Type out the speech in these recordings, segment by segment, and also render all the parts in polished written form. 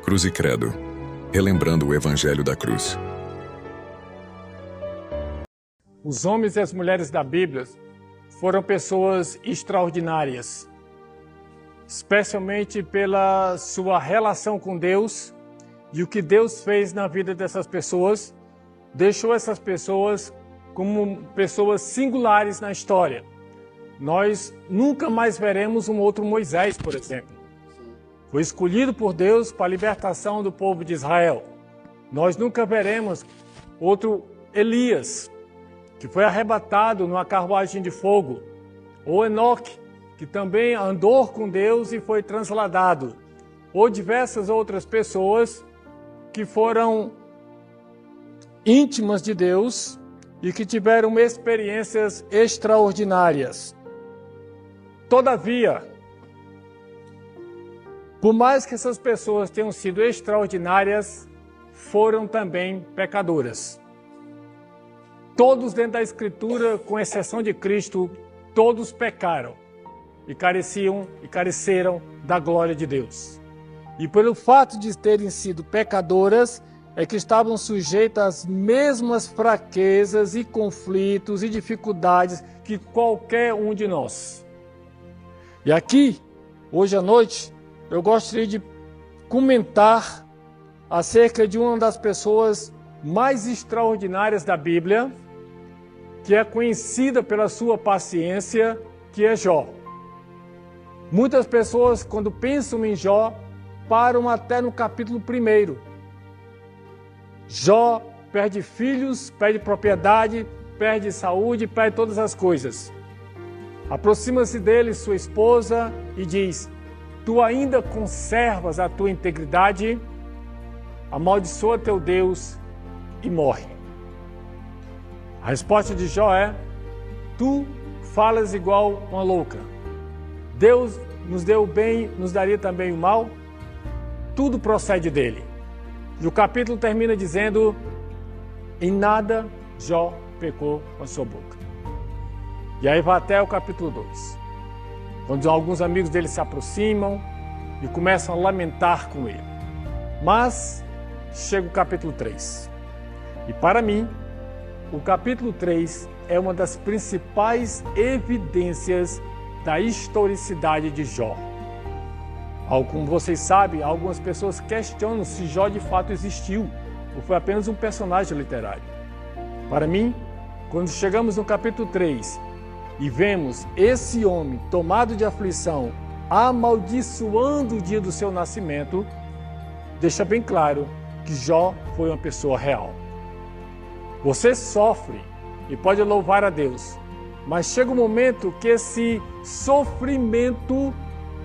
Cruz e Credo, relembrando o Evangelho da Cruz. Os homens e as mulheres da Bíblia foram pessoas extraordinárias, especialmente pela sua relação com Deus, e o que Deus fez na vida dessas pessoas, deixou essas pessoas como pessoas singulares na história. Nós nunca mais veremos um outro Moisés, por exemplo. Foi escolhido por Deus para a libertação do povo de Israel. Nós nunca veremos outro Elias, que foi arrebatado numa carruagem de fogo. Ou Enoque, que também andou com Deus e foi transladado. Ou diversas outras pessoas que foram íntimas de Deus e que tiveram experiências extraordinárias. Todavia, por mais que essas pessoas tenham sido extraordinárias, foram também pecadoras. Todos dentro da Escritura, com exceção de Cristo, todos pecaram e careceram da glória de Deus. E pelo fato de terem sido pecadoras, é que estavam sujeitas às mesmas fraquezas e conflitos e dificuldades que qualquer um de nós. E aqui, hoje à noite, eu gostaria de comentar acerca de uma das pessoas mais extraordinárias da Bíblia, que é conhecida pela sua paciência, que é Jó. Muitas pessoas, quando pensam em Jó, param até no capítulo 1. Jó perde filhos, perde propriedade, perde saúde, perde todas as coisas. Aproxima-se dele sua esposa e diz: tu ainda conservas a tua integridade? Amaldiçoa teu Deus e morre. A resposta de Jó é: tu falas igual uma louca. Deus nos deu o bem, nos daria também o mal? Tudo procede dele. E o capítulo termina dizendo: em nada Jó pecou com a sua boca. E aí vai até o capítulo 2, quando alguns amigos dele se aproximam e começam a lamentar com ele. Mas chega o capítulo 3. E para mim, o capítulo 3 é uma das principais evidências da historicidade de Jó. Como vocês sabem, algumas pessoas questionam se Jó de fato existiu ou foi apenas um personagem literário. Para mim, quando chegamos no capítulo 3 e vemos esse homem tomado de aflição, amaldiçoando o dia do seu nascimento, deixa bem claro que Jó foi uma pessoa real. Você sofre e pode louvar a Deus, mas chega um momento que esse sofrimento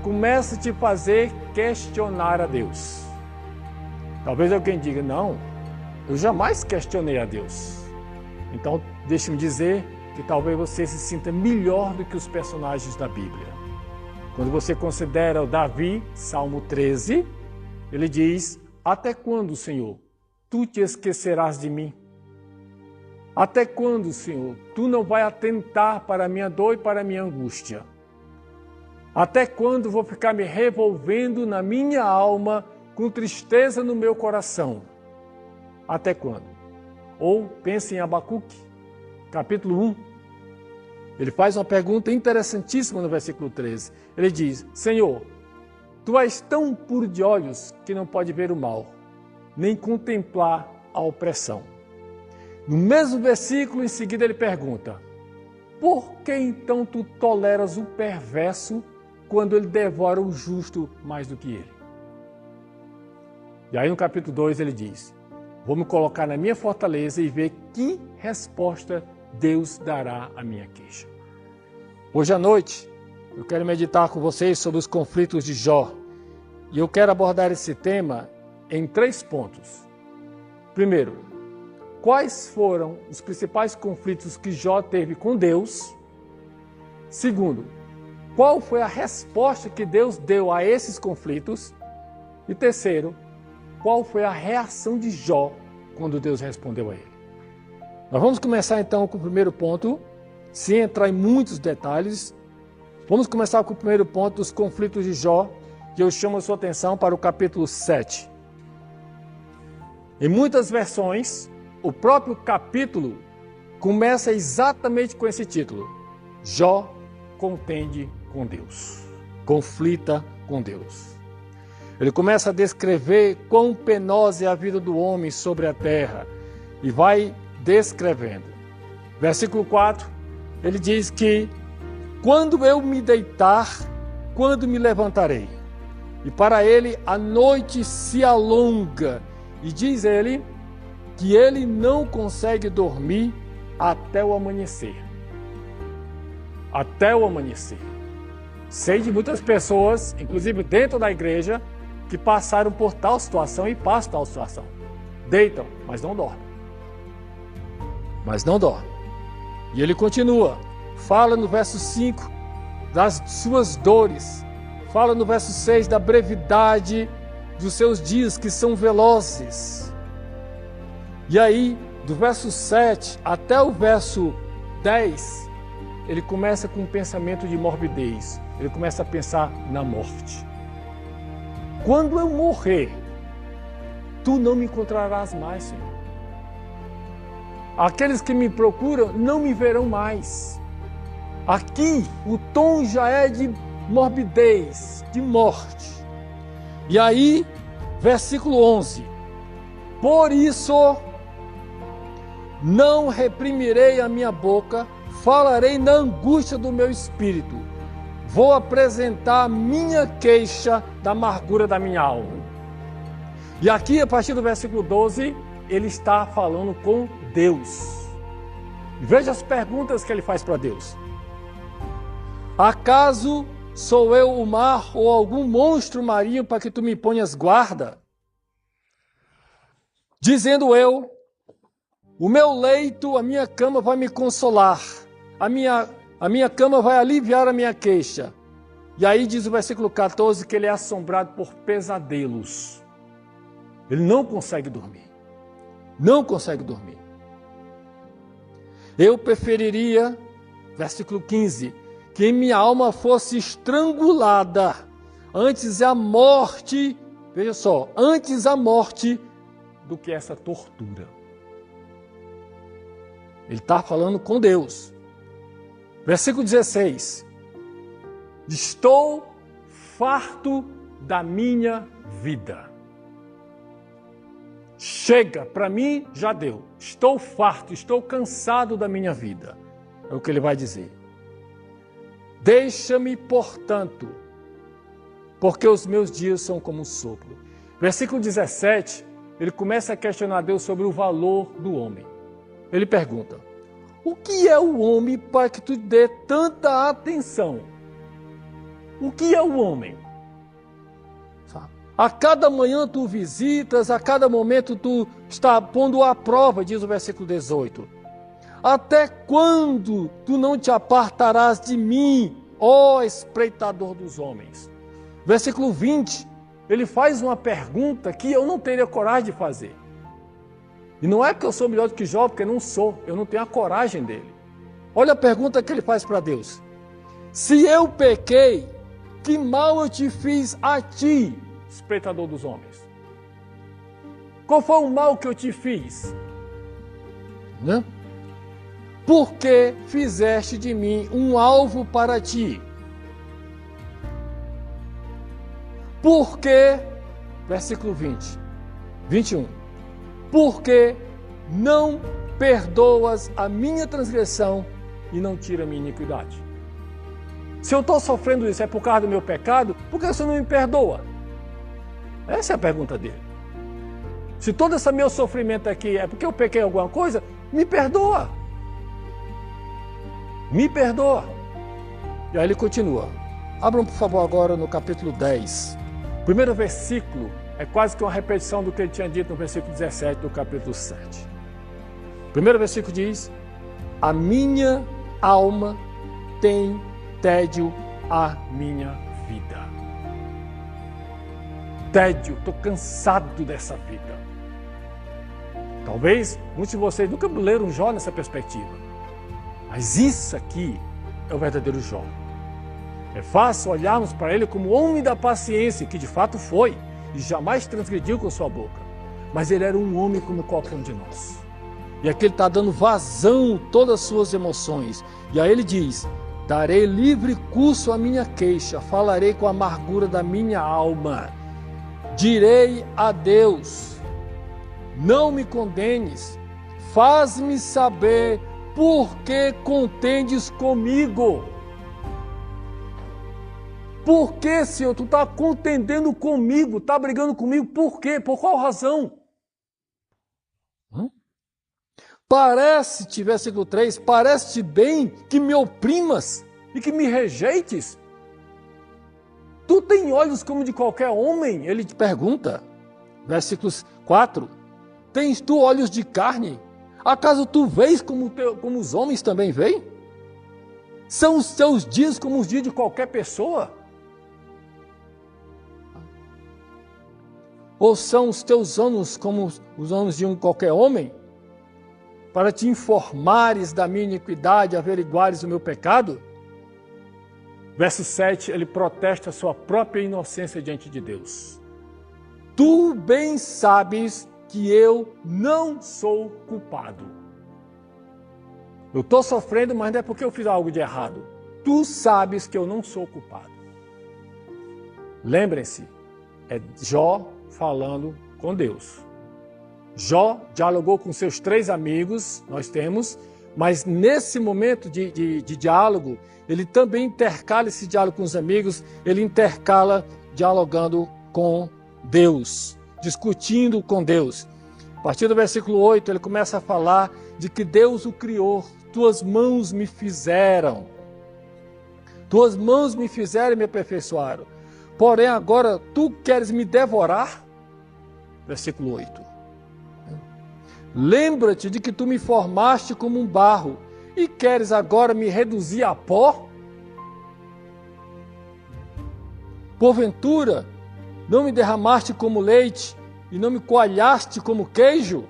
começa a te fazer questionar a Deus. Talvez alguém diga: não, eu jamais questionei a Deus. Então, deixe-me dizer que talvez você se sinta melhor do que os personagens da Bíblia. Quando você considera o Davi, Salmo 13, ele diz: até quando, Senhor, tu te esquecerás de mim? Até quando, Senhor, tu não vai atentar para a minha dor e para a minha angústia? Até quando vou ficar me revolvendo na minha alma, com tristeza no meu coração? Até quando? Ou pense em Abacuque, capítulo 1. Ele faz uma pergunta interessantíssima no versículo 13. Ele diz: Senhor, tu és tão puro de olhos que não pode ver o mal, nem contemplar a opressão. No mesmo versículo, em seguida, ele pergunta: por que então tu toleras o perverso quando ele devora o justo mais do que ele? E aí no capítulo 2 ele diz: vou me colocar na minha fortaleza e ver que resposta Deus dará à minha queixa. Hoje à noite, eu quero meditar com vocês sobre os conflitos de Jó. E eu quero abordar esse tema em 3 pontos. Primeiro, quais foram os principais conflitos que Jó teve com Deus? Segundo, qual foi a resposta que Deus deu a esses conflitos? E terceiro, qual foi a reação de Jó quando Deus respondeu a ele? Nós vamos começar então com o primeiro ponto, sem entrar em muitos detalhes. Vamos começar com o primeiro ponto dos conflitos de Jó, que eu chamo a sua atenção para o capítulo 7. Em muitas versões, o próprio capítulo começa exatamente com esse título: Jó contende com Deus, conflita com Deus. Ele começa a descrever quão penosa é a vida do homem sobre a terra e vai descrevendo. Versículo 4, ele diz que quando eu me deitar, quando me levantarei? E para ele a noite se alonga, e diz ele que ele não consegue dormir até o amanhecer. Até o amanhecer. Sei de muitas pessoas, inclusive dentro da igreja, que passaram por tal situação e passam tal situação. Deitam, mas não dormem. Mas não dormem. E ele continua, fala no verso 5 das suas dores, fala no verso 6 da brevidade dos seus dias que são velozes. E aí, do verso 7 até o verso 10, ele começa com um pensamento de morbidez. Ele começa a pensar na morte. Quando eu morrer, tu não me encontrarás mais, Senhor. Aqueles que me procuram não me verão mais. Aqui o tom já é de morbidez, de morte. E aí, versículo 11. Por isso, não reprimirei a minha boca, falarei na angústia do meu espírito. Vou apresentar a minha queixa da amargura da minha alma. E aqui, a partir do versículo 12, ele está falando com Deus. Veja as perguntas que ele faz para Deus. Acaso sou eu o mar ou algum monstro marinho para que tu me ponhas guarda? Dizendo eu, o meu leito, a minha cama vai me consolar. A minha cama vai aliviar a minha queixa. E aí diz o versículo 14 que ele é assombrado por pesadelos. Ele não consegue dormir. Não consegue dormir. Eu preferiria, versículo 15, que minha alma fosse estrangulada antes a morte, veja só, antes a morte do que essa tortura. Ele está falando com Deus. Versículo 16. Estou farto da minha vida. Chega, para mim já deu. Estou farto, estou cansado da minha vida. É o que ele vai dizer. Deixa-me, portanto, porque os meus dias são como um sopro. Versículo 17, ele começa a questionar Deus sobre o valor do homem. Ele pergunta, o que é o homem para que tu dê tanta atenção? O que é o homem? A cada manhã tu visitas, a cada momento tu está pondo à prova, diz o versículo 18. Até quando tu não te apartarás de mim, ó espreitador dos homens? Versículo 20, ele faz uma pergunta que eu não teria coragem de fazer. E não é que eu sou melhor do que Jó, porque não sou, eu não tenho a coragem dele. Olha a pergunta que ele faz para Deus. Se eu pequei, que mal eu te fiz a ti, espreitador dos homens? Qual foi o mal que eu te fiz? Né? Por que fizeste de mim um alvo para ti? Porque, versículo 21, porque não perdoas a minha transgressão e não tira a minha iniquidade. Se eu estou sofrendo isso é por causa do meu pecado, por que você não me perdoa? Essa é a pergunta dele. Se todo esse meu sofrimento aqui é porque eu pequei alguma coisa, me perdoa. Me perdoa. E aí ele continua. Abram, por favor, agora no capítulo 10. O primeiro versículo é quase que uma repetição do que ele tinha dito no versículo 17 do capítulo 7. O primeiro versículo diz, a minha alma tem tédio à minha vida. Tédio, estou cansado dessa vida. Talvez muitos de vocês nunca leram Jó nessa perspectiva. Mas isso aqui é o verdadeiro Jó. É fácil olharmos para ele como homem da paciência, que de fato foi, e jamais transgrediu com sua boca. mas ele era um homem como qualquer um de nós. E aqui ele está dando vazão a todas as suas emoções. E aí ele diz: darei livre curso à minha queixa, falarei com a amargura da minha alma. Direi a Deus: não me condenes, faz-me saber por que contendes comigo. Por que, Senhor, tu está contendendo comigo, está brigando comigo, por quê? Por qual razão? Parece-te, versículo 3, parece-te bem que me oprimas e que me rejeites? Tu tem olhos como de qualquer homem? Ele te pergunta. Versículos 4, tens tu olhos de carne? Acaso tu vês como os homens também veem? São os teus dias como os dias de qualquer pessoa? Ou são os teus anos como os anos de qualquer homem? Para te informares da minha iniquidade, averiguares o meu pecado? Verso 7, ele protesta a sua própria inocência diante de Deus. Tu bem sabes que eu não sou culpado. Eu estou sofrendo, mas não é porque eu fiz algo de errado. Tu sabes que eu não sou culpado. Lembrem-se, é Jó falando com Deus. Jó dialogou com seus 3 amigos, nós temos, mas nesse momento de diálogo, ele também intercala esse diálogo com os amigos, ele intercala dialogando com Deus, discutindo com Deus. A partir do versículo 8, ele começa a falar de que Deus o criou, tuas mãos me fizeram. Tuas mãos me fizeram e me aperfeiçoaram. Porém agora tu queres me devorar? Versículo 8. Lembra-te de que tu me formaste como um barro e queres agora me reduzir a pó? Porventura, não me derramaste como leite e não me coalhaste como queijo?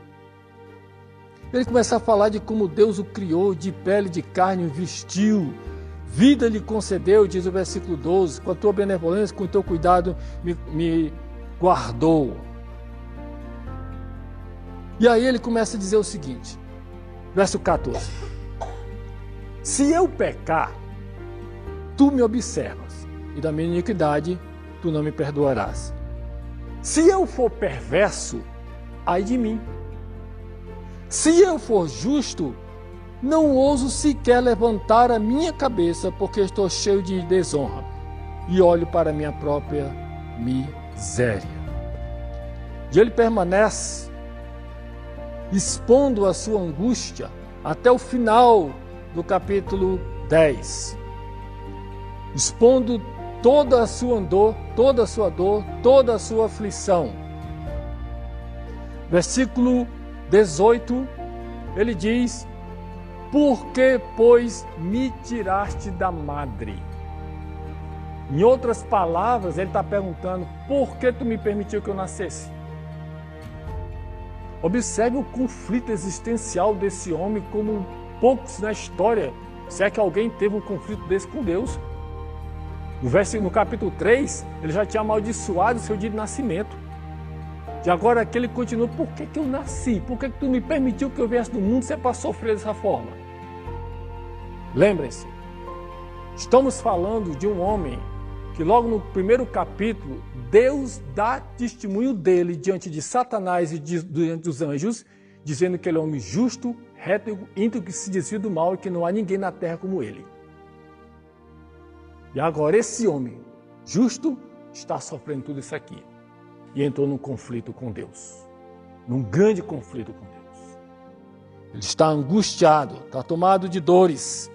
Ele começa a falar de como Deus o criou, de pele de carne o vestiu, vida lhe concedeu, diz o versículo 12, com a tua benevolência, com o teu cuidado me guardou. E aí ele começa a dizer o seguinte, verso 14. Se eu pecar, tu me observas, e da minha iniquidade tu não me perdoarás. Se eu for perverso, ai de mim. Se eu for justo, não ouso sequer levantar a minha cabeça, porque estou cheio de desonra, e olho para a minha própria miséria. E ele permanece expondo a sua angústia até o final do capítulo 10, expondo toda a sua dor, toda a sua aflição. Versículo 18, ele diz: por que, pois, me tiraste da madre? Em outras palavras, ele está perguntando, por que tu me permitiu que eu nascesse? Observe o conflito existencial desse homem como poucos na história. Se é que alguém teve um conflito desse com Deus. No capítulo 3, ele já tinha amaldiçoado o seu dia de nascimento. E agora aqui ele continua, por que eu nasci? Por que tu me permitiu que eu viesse do mundo se é para sofrer dessa forma? Lembrem-se, estamos falando de um homem que logo no primeiro capítulo, Deus dá testemunho dele diante de Satanás e diante dos anjos, dizendo que ele é um homem justo, reto e íntegro, que se desvia do mal e que não há ninguém na terra como ele. E agora esse homem justo está sofrendo tudo isso aqui. E entrou num conflito com Deus. Num grande conflito com Deus. Ele está angustiado, está tomado de dores.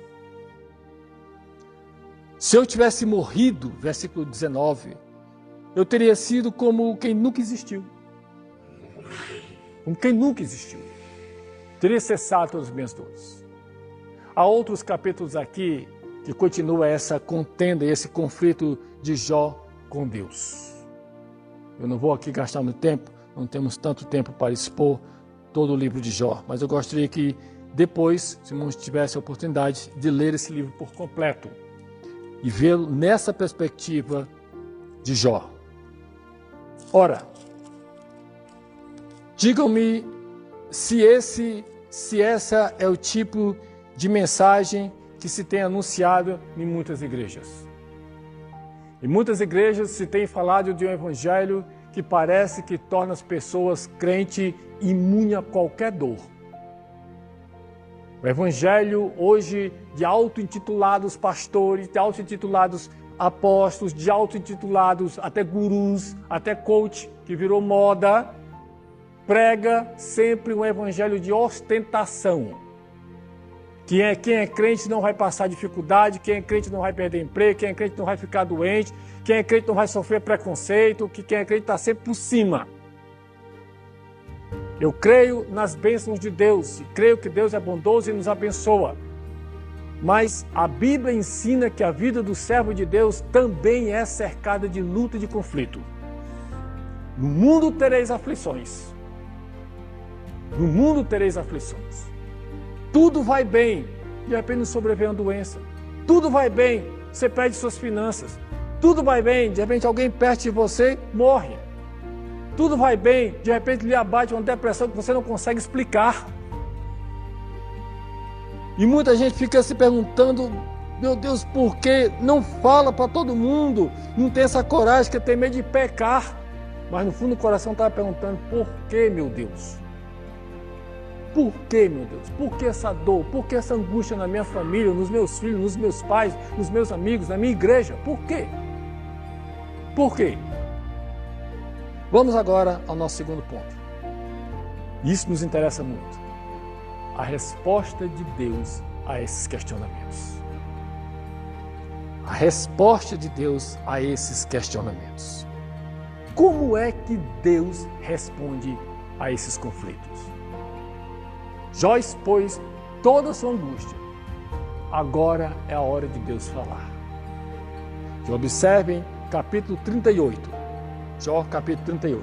Se eu tivesse morrido, versículo 19, eu teria sido como quem nunca existiu. Como quem nunca existiu. Teria cessado todas as minhas dores. Há outros capítulos aqui que continua essa contenda, esse conflito de Jó com Deus. Eu não vou aqui gastar muito tempo, não temos tanto tempo para expor todo o livro de Jó, mas eu gostaria que depois, se irmãos tivesse a oportunidade de ler esse livro por completo e vê-lo nessa perspectiva de Jó. Ora, Digam-me se essa é o tipo de mensagem que se tem anunciado em muitas igrejas. Em muitas igrejas se tem falado de um evangelho que parece que torna as pessoas crentes imunes a qualquer dor. O evangelho hoje de auto-intitulados pastores, de auto-intitulados apóstolos, de auto-intitulados até gurus, até coach, que virou moda, prega sempre um evangelho de ostentação. Quem é crente não vai passar dificuldade, quem é crente não vai perder emprego, quem é crente não vai ficar doente, quem é crente não vai sofrer preconceito, quem é crente está sempre por cima. Eu creio nas bênçãos de Deus, e creio que Deus é bondoso e nos abençoa. Mas a Bíblia ensina que a vida do servo de Deus também é cercada de luta e de conflito. No mundo tereis aflições. No mundo tereis aflições. Tudo vai bem, de repente nos sobreveio uma doença. Tudo vai bem, você perde suas finanças. Tudo vai bem, de repente alguém perto de você morre. Tudo vai bem, de repente lhe abate uma depressão que você não consegue explicar. E muita gente fica se perguntando, meu Deus, por que não fala para todo mundo? Não tem essa coragem, que tem medo de pecar. Mas no fundo do coração estava perguntando, por que, meu Deus? Por que, meu Deus? Por que essa dor? Por que essa angústia na minha família, nos meus filhos, nos meus pais, nos meus amigos, na minha igreja? Por quê? Por quê? Vamos agora ao nosso segundo ponto. Isso nos interessa muito. A resposta de Deus a esses questionamentos. A resposta de Deus a esses questionamentos. Como é que Deus responde a esses conflitos? Jó expôs toda a sua angústia. Agora é a hora de Deus falar. Que observem capítulo 38. Jó capítulo 38.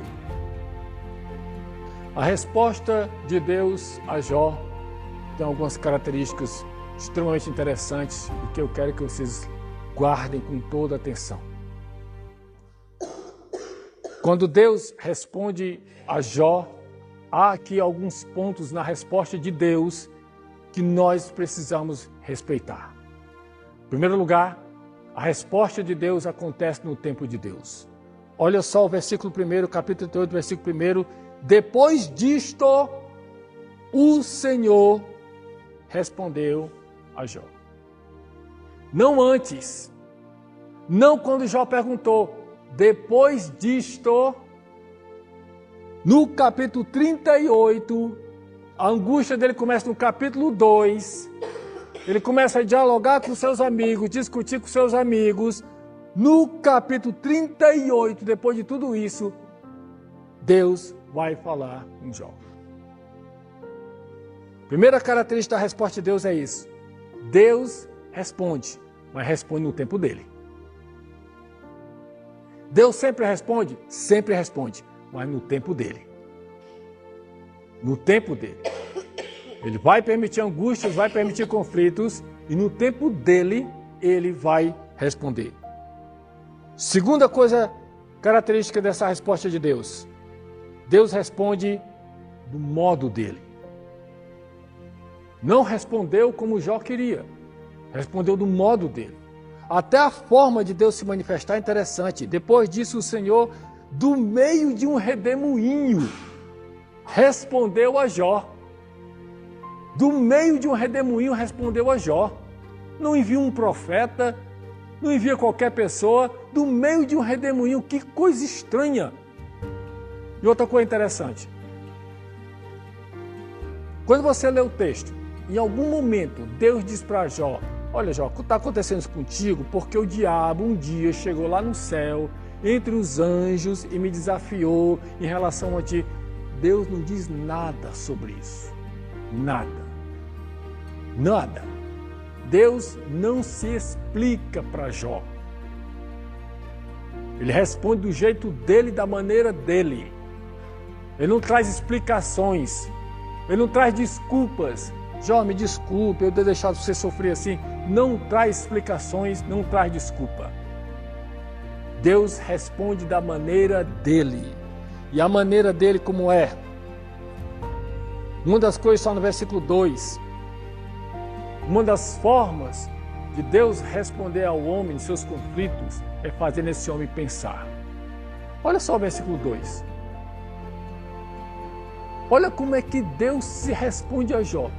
A resposta de Deus a Jó tem algumas características extremamente interessantes e que eu quero que vocês guardem com toda atenção. Quando Deus responde a Jó, há aqui alguns pontos na resposta de Deus que nós precisamos respeitar. Em primeiro lugar, a resposta de Deus acontece no tempo de Deus. Olha só o versículo 1, capítulo 38, versículo 1. Depois disto, o Senhor respondeu a Jó. Não antes, não quando Jó perguntou. Depois disto, no capítulo 38, a angústia dele começa no capítulo 2, ele começa a dialogar com seus amigos, discutir com seus amigos. No capítulo 38, depois de tudo isso, Deus vai falar com Jó. Primeira característica da resposta de Deus é isso. Deus responde, mas responde no tempo dele. Deus sempre responde, mas no tempo dele. No tempo dele. Ele vai permitir angústias, vai permitir conflitos, e no tempo dele, ele vai responder. Segunda coisa característica dessa resposta de Deus. Deus responde do modo dele. Não respondeu como Jó queria. Respondeu do modo dele. Até a forma de Deus se manifestar é interessante. Depois disso, o Senhor, do meio de um redemoinho, respondeu a Jó. Do meio de um redemoinho, respondeu a Jó. Não envia um profeta, não envia qualquer pessoa, do meio de um redemoinho. Que coisa estranha. E outra coisa interessante. Quando você lê o texto, em algum momento, Deus diz para Jó, olha Jó, o que está acontecendo isso contigo? Porque o diabo um dia chegou lá no céu, entre os anjos, e me desafiou em relação a ti. Deus não diz nada sobre isso. Nada. Nada. Deus não se explica para Jó. Ele responde do jeito dele, da maneira dele. Ele não traz explicações. Ele não traz desculpas. Jó, me desculpe, eu ter deixado você sofrer assim. Não traz explicações, não traz desculpa. Deus responde da maneira dele. E a maneira dele como é? Uma das coisas está no versículo 2. Uma das formas de Deus responder ao homem em seus conflitos é fazer esse homem pensar. Olha só o versículo 2. Olha como é que Deus se responde a Jó.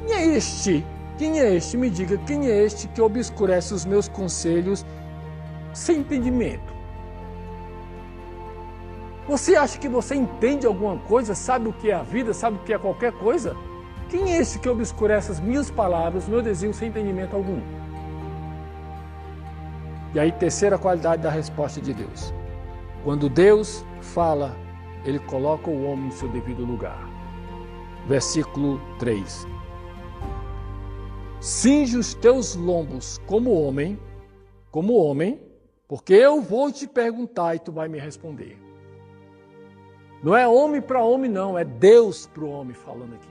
Quem é este? Quem é este? Me diga, quem é este que obscurece os meus conselhos sem entendimento? Você acha que você entende alguma coisa? Sabe o que é a vida? Sabe o que é qualquer coisa? Quem é esse que obscurece as minhas palavras, meu desejo sem entendimento algum? E aí, terceira qualidade da resposta de Deus. Quando Deus fala, Ele coloca o homem em seu devido lugar. Versículo 3. Cinge os teus lombos como homem, porque eu vou te perguntar e tu vai me responder. Não é homem para homem, não, é Deus para o homem falando aqui.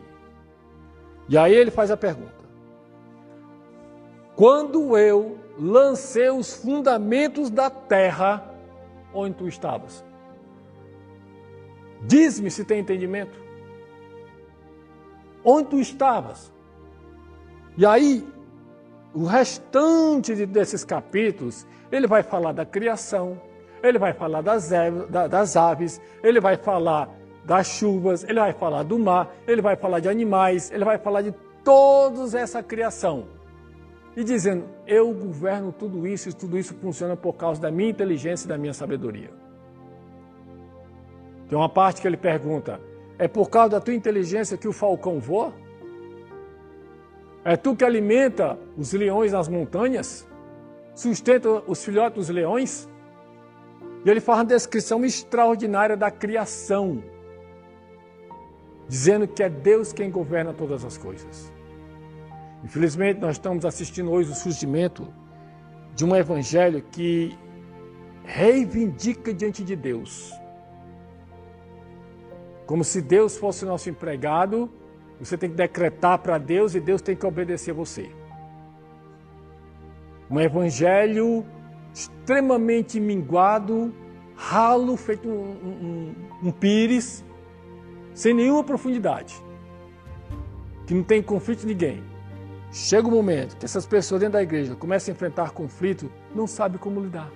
E aí ele faz a pergunta. Quando eu lancei os fundamentos da terra, onde tu estavas? Diz-me se tem entendimento. Onde tu estavas? E aí, o restante desses capítulos, ele vai falar da criação, ele vai falar das aves, ele vai falar das chuvas, ele vai falar do mar, ele vai falar de animais, ele vai falar de toda essa criação. E dizendo, eu governo tudo isso e tudo isso funciona por causa da minha inteligência e da minha sabedoria. Tem uma parte que ele pergunta, é por causa da tua inteligência que o falcão voa? É tu que alimenta os leões nas montanhas? Sustenta os filhotes dos leões? E ele faz uma descrição extraordinária da criação, dizendo que é Deus quem governa todas as coisas. Infelizmente, nós estamos assistindo hoje o surgimento de um evangelho que reivindica diante de Deus. Como se Deus fosse nosso empregado, você tem que decretar para Deus e Deus tem que obedecer a você. Um evangelho extremamente minguado, ralo, feito um pires, sem nenhuma profundidade, que não tem conflito de ninguém. Chega um momento que essas pessoas dentro da igreja começam a enfrentar conflito, não sabem como lidar.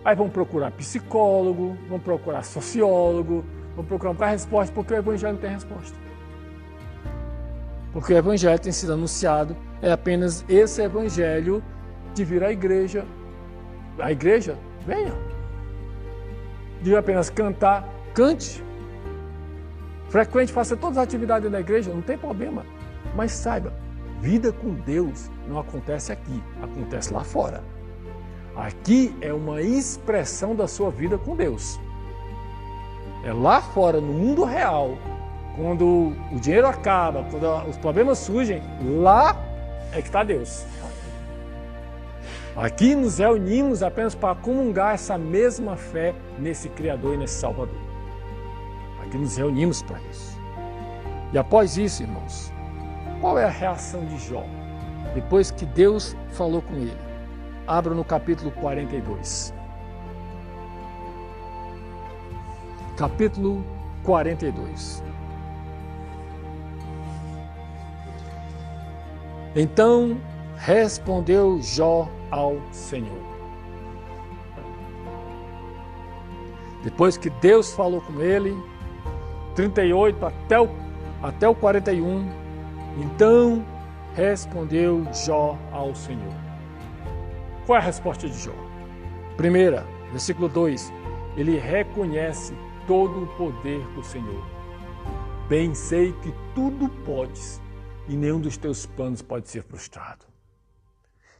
Aí vão procurar psicólogo, vão procurar sociólogo, vão procurar resposta, porque o evangelho não tem resposta. Porque o evangelho tem sido anunciado, é apenas esse evangelho de vir à igreja. A igreja, venha. De apenas cantar, cante. Frequente, faça todas as atividades da igreja, não tem problema. Mas saiba, vida com Deus não acontece aqui, acontece lá fora. Aqui é uma expressão da sua vida com Deus. É lá fora, no mundo real, quando o dinheiro acaba, quando os problemas surgem, lá é que está Deus. Aqui nos reunimos apenas para comungar essa mesma fé nesse Criador e nesse Salvador. Aqui nos reunimos para isso. E após isso, irmãos, qual é a reação de Jó? Depois que Deus falou com ele. Abra no capítulo 42. Capítulo 42. Então respondeu Jó ao Senhor. Depois que Deus falou com ele, 38 até o 41, então respondeu Jó ao Senhor. Qual é a resposta de Jó? Primeira, versículo 2, ele reconhece todo o poder do Senhor. Bem sei que tudo podes e nenhum dos teus planos pode ser frustrado.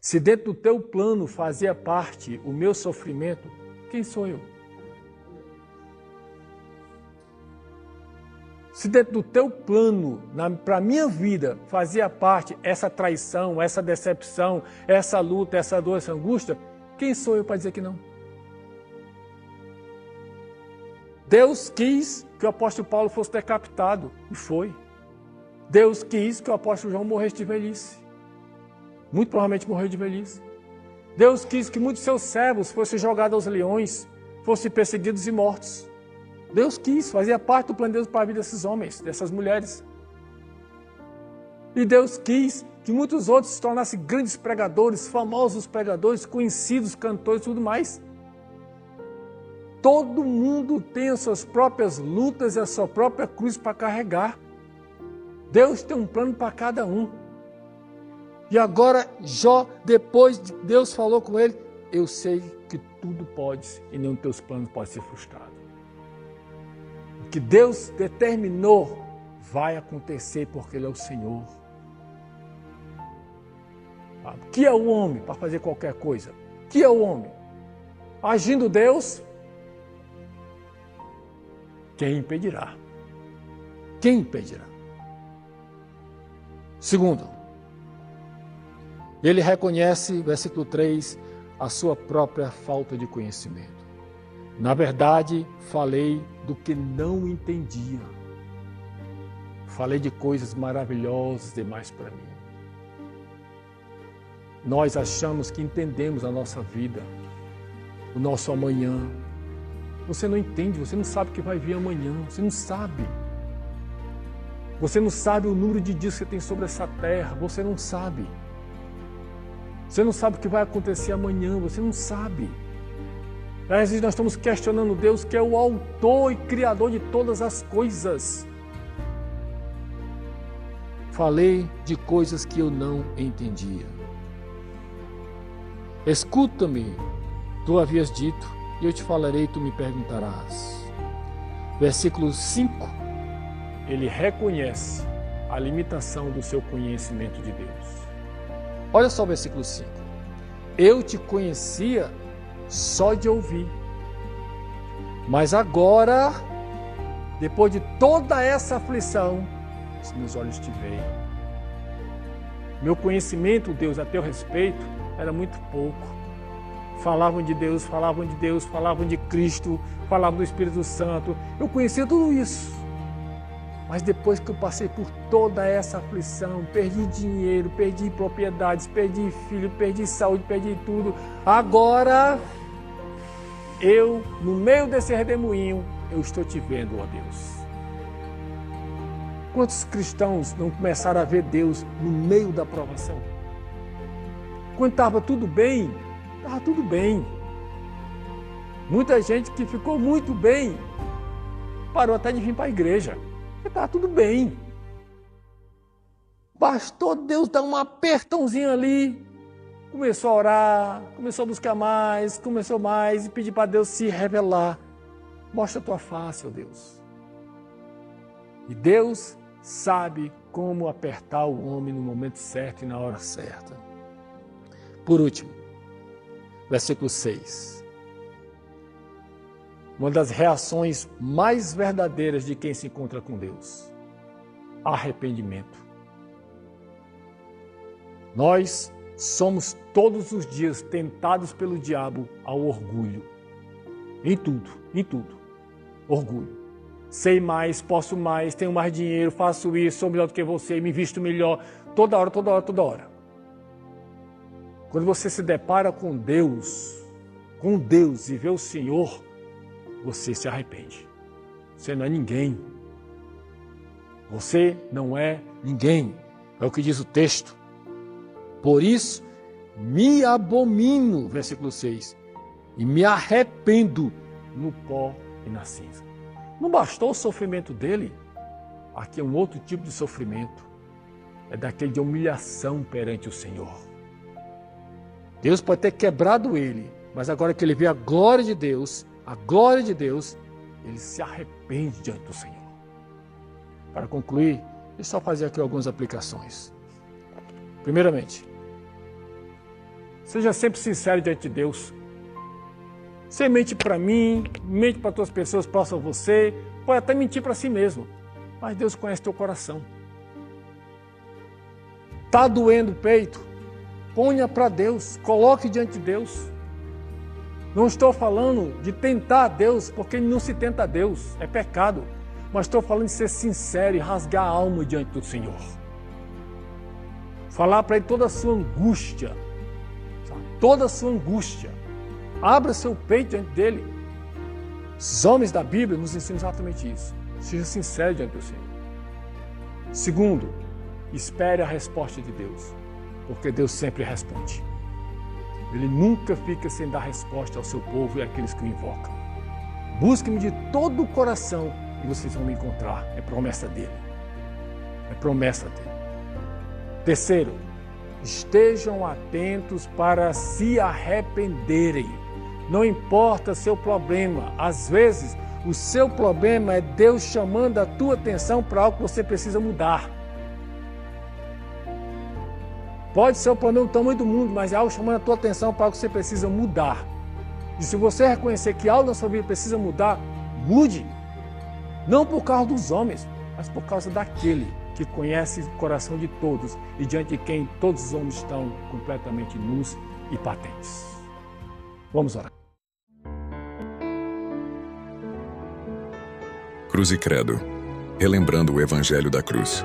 Se dentro do teu plano fazia parte o meu sofrimento, quem sou eu? Se dentro do teu plano, para a minha vida, fazia parte essa traição, essa decepção, essa luta, essa dor, essa angústia, quem sou eu para dizer que não? Deus quis que o apóstolo Paulo fosse decapitado, e foi. Deus quis que o apóstolo João morresse de velhice. Muito provavelmente morreu de velhice. Deus quis que muitos de seus servos fossem jogados aos leões, fossem perseguidos e mortos. Deus quis, fazia parte do plano de Deus para a vida desses homens, dessas mulheres. E Deus quis que muitos outros se tornassem grandes pregadores, famosos pregadores, conhecidos, cantores e tudo mais. Todo mundo tem as suas próprias lutas e a sua própria cruz para carregar. Deus tem um plano para cada um. E agora Jó, depois de Deus falou com ele, eu sei que tudo pode e nenhum dos teus planos pode ser frustrado. O que Deus determinou vai acontecer porque Ele é o Senhor. O que é o homem para fazer qualquer coisa? O que é o homem? Agindo Deus, quem impedirá? Quem impedirá? Segundo, ele reconhece, versículo 3, a sua própria falta de conhecimento. Na verdade, falei do que não entendia. Falei de coisas maravilhosas demais para mim. Nós achamos que entendemos a nossa vida, o nosso amanhã. Você não entende, você não sabe o que vai vir amanhã, você não sabe. Você não sabe o número de dias que você tem sobre essa terra, você não sabe. Você não sabe o que vai acontecer amanhã, você não sabe. Às vezes nós estamos questionando Deus, que é o autor e criador de todas as coisas. Falei de coisas que eu não entendia. Escuta-me, tu havias dito, e eu te falarei e tu me perguntarás. Versículo 5, ele reconhece a limitação do seu conhecimento de Deus. Olha só o versículo 5. Eu te conhecia só de ouvir, mas agora, depois de toda essa aflição, os meus olhos te veem. Meu conhecimento, Deus, a teu respeito, era muito pouco. Falavam de Deus, falavam de Cristo, falavam do Espírito Santo. Eu conhecia tudo isso. Mas depois que eu passei por toda essa aflição, perdi dinheiro, perdi propriedades, perdi filho, perdi saúde, perdi tudo. Agora, eu, no meio desse redemoinho, eu estou te vendo, ó Deus. Quantos cristãos não começaram a ver Deus no meio da provação? Quando estava tudo bem, estava tudo bem. Muita gente que ficou muito bem, parou até de vir para a igreja. Estava tudo bem. Bastou Deus dar um apertãozinho ali, começou a orar, começou a buscar mais, começou mais e pedir para Deus se revelar. Mostra a tua face, ó Deus. E Deus sabe como apertar o homem no momento certo e na hora certa. Por último, versículo 6. Uma das reações mais verdadeiras de quem se encontra com Deus: arrependimento. Nós somos todos os dias tentados pelo diabo ao orgulho. Em tudo. Orgulho. Sei mais, posso mais, tenho mais dinheiro, faço isso, sou melhor do que você, me visto melhor. Toda hora. Quando você se depara com Deus e vê o Senhor, você se arrepende. Você não é ninguém. Você não é ninguém. É o que diz o texto. Por isso, me abomino, versículo 6, e me arrependo no pó e na cinza. Não bastou o sofrimento dele? Aqui é um outro tipo de sofrimento. É daquele de humilhação perante o Senhor. Deus pode ter quebrado ele, mas agora que ele vê a glória de Deus, ele se arrepende diante do Senhor. Para concluir, deixa eu só fazer aqui algumas aplicações. Primeiramente, seja sempre sincero diante de Deus. Você mente para mim, mente para outras pessoas próximas a você, pode até mentir para si mesmo, mas Deus conhece teu coração. Está doendo o peito? Ponha para Deus, coloque diante de Deus. Não estou falando de tentar a Deus, porque não se tenta a Deus, é pecado. Mas estou falando de ser sincero e rasgar a alma diante do Senhor. Falar para Ele toda a sua angústia, sabe? Toda a sua angústia. Abra seu peito diante dEle. Os homens da Bíblia nos ensinam exatamente isso. Seja sincero diante do Senhor. Segundo, espere a resposta de Deus, porque Deus sempre responde. Ele nunca fica sem dar resposta ao seu povo e àqueles que o invocam. Busque-me de todo o coração e vocês vão me encontrar. É promessa dele. É promessa dele. Terceiro, estejam atentos para se arrependerem. Não importa seu problema. Às vezes, o seu problema é Deus chamando a tua atenção para algo que você precisa mudar. Pode ser o problema do tamanho do mundo, mas é algo chamando a tua atenção para algo que você precisa mudar. E se você reconhecer que algo na sua vida precisa mudar, mude. Não por causa dos homens, mas por causa daquele que conhece o coração de todos e diante de quem todos os homens estão completamente nus e patentes. Vamos orar. Cruz e Credo, relembrando o Evangelho da Cruz.